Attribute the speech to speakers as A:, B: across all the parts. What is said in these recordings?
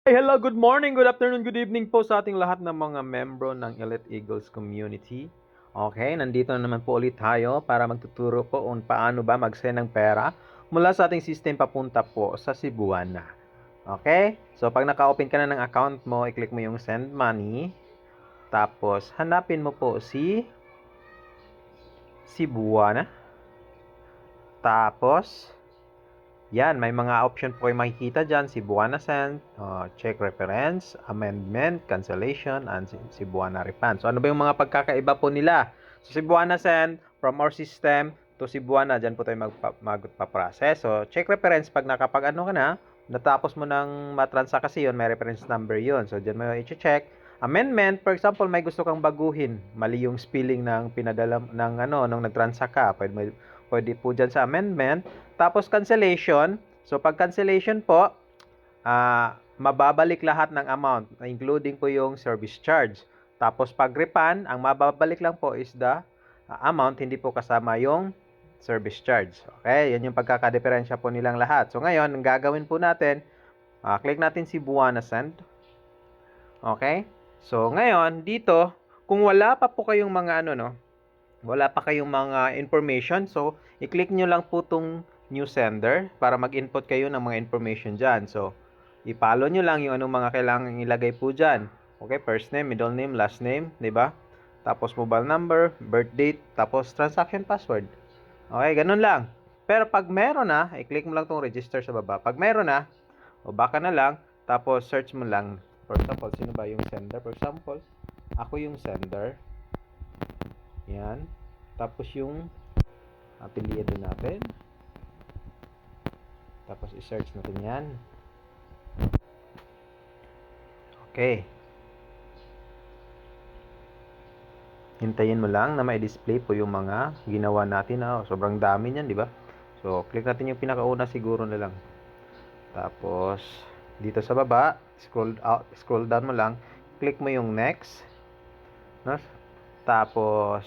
A: Hey, hello, good morning, good afternoon, good evening po sa ating lahat ng mga membro ng Elite Eagles community. Okay, nandito na naman po ulit tayo para magtuturo po kung paano ba mag-send ng pera mula sa ating system papunta po sa Cebuana. Okay? So, pag naka-open ka na ng account mo, i-click mo yung send money. Tapos, hanapin mo po si Cebuana. Tapos, yan, may mga option po kayo makikita dyan. Cebuana Send, check reference, amendment, cancellation, and Cebuana Refund. So, ano ba yung mga pagkakaiba po nila? So, Cebuana Send, from our system to Cebuana, dyan po tayo magpa-process. So, check reference, pag nakapag-ano ka na, natapos mo ng matransact kasi yun, may reference number yun. So, dyan mo i-check. Amendment, for example, may gusto kang baguhin. Mali yung spelling ng pinadala ng nung nag-transact ka. Pwede po dyan sa amendment. Tapos cancellation. So pag cancellation po, mababalik lahat ng amount, including po yung service charge. Tapos pag refund, ang mababalik lang po is the amount, hindi po kasama yung service charge. Okay, yan yung pagkakadiferensya po nilang lahat. So ngayon, ang gagawin po natin, click natin si Buwana Send. Okay? So ngayon, dito, kung wala pa po kayong mga wala pa kayong mga information, so i-click nyo lang po tong new sender para mag-input kayo ng mga information dyan. So, i-follow nyo lang yung anong mga kailangan ilagay po dyan. Okay, first name, middle name, last name, di ba? Tapos mobile number, birth date, tapos transaction password. Okay, ganun lang. Pero pag meron na, i-click mo lang tong register sa baba. Pag meron na, o baka na lang, tapos search mo lang. For example, sino ba yung sender? For example, ako yung sender. Yan. Tapos yung apelyido natin. Tapos i-search natin yan. Okay. Hintayin mo lang na mai-display po yung mga ginawa natin. Sobrang dami niyan, di ba? So, click natin yung pinakauna siguro na lang. Tapos, dito sa baba, scroll down mo lang. Click mo yung next. No? Tapos,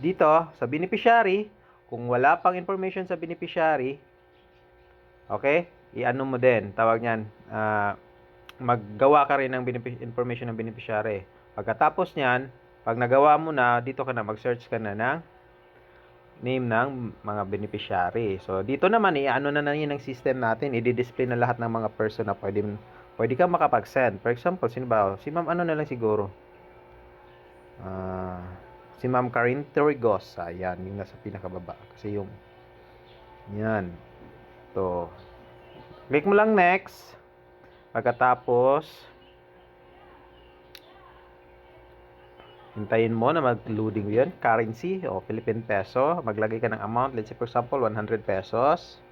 A: dito, sa beneficiary, kung wala pang information sa beneficiary, okay, i-ano mo din, tawag niyan, maggawa ka rin ng information ng beneficiary. Pagkatapos niyan, pag nagawa mo na, dito ka na, mag-search ka na ng name ng mga beneficiary. So, dito naman, i-ano na yun ng system natin, i-display na lahat ng mga person na pwede kang makapag-send. For example, sino ba? Si ma'am ano na lang siguro. Si ma'am Karin Torigos. Ayan, yung nasa pinakababa. Kasi yung, yan. To. Click mo lang next. Pagkatapos, hintayin mo na mag-loading yun. Currency o Philippine peso. Maglagay ka ng amount. Let's say for example, 100 pesos.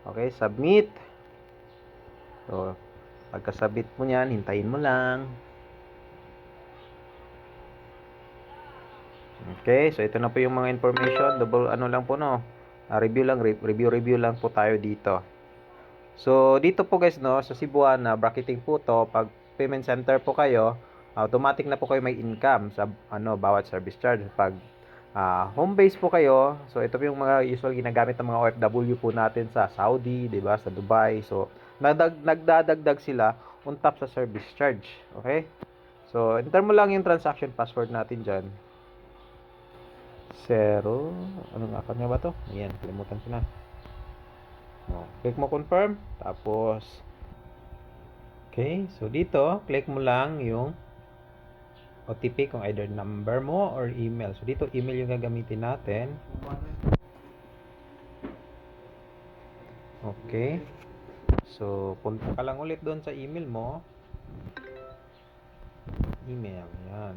A: Okay, submit. So, pagka-submit mo yan, hintayin mo lang. Okay, so ito na po yung mga information. Double ano lang po no. Review lang po tayo dito. So, dito po guys no, sa Cebuana, bracketing po to. Pag payment center po kayo, automatic na po kayo may income sa bawat service charge. Pag home base po kayo, so ito po yung mga usual ginagamit ng mga OFW po natin sa Saudi, 'di ba, sa Dubai. So, nagdadagdag sila on top sa service charge. Okay? So, enter mo lang yung transaction password natin diyan. Zero, ano nga kanya ba to? Ayan, kalimutan ko na. Click mo confirm, tapos okay, so dito, click mo lang yung OTP kung either number mo or email. So dito, email yung gagamitin natin. Okay. So, punta ka lang ulit doon sa email mo. Email, yan.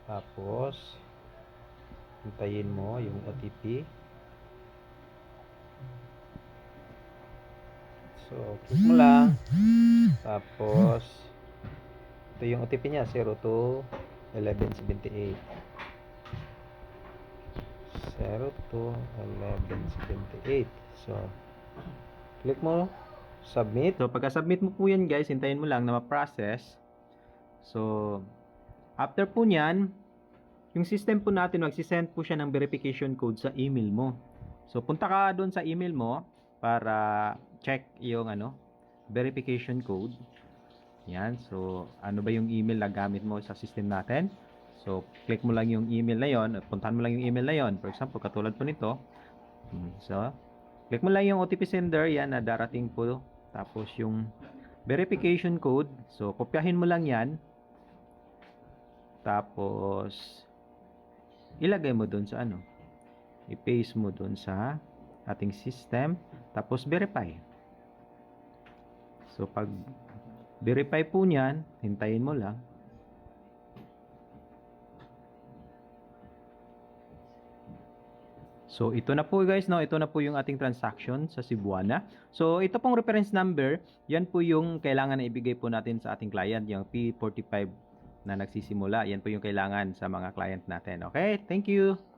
A: Tapos, hintayin mo yung OTP. So, click mo lang. Tapos, ito yung OTP niya, 02-1178. 02-1178. So, click mo, submit. So, pagka-submit mo po yan guys, hintayin mo lang na ma-process. So, after po nyan, yung system po natin, magsisend po siya ng verification code sa email mo. So, punta ka doon sa email mo para check yung verification code. Yan. So, ano ba yung email na gamit mo sa system natin? So, click mo lang yung email na yon, puntahan mo lang yung email na yon. For example, katulad po nito. So, click mo lang yung OTP sender, yan na darating po. Tapos yung verification code. So, kopyahin mo lang yan. Tapos, ilagay mo dun sa ano. I-paste mo dun sa ating system. Tapos, verify. So, pag verify po niyan, hintayin mo lang. So, ito na po guys, no? Ito na po yung ating transaction sa Cebuana. So, ito pong reference number, yan po yung kailangan na ibigay po natin sa ating client, yung P45 na nagsisimula. Yan po yung kailangan sa mga client natin. Okay? Thank you!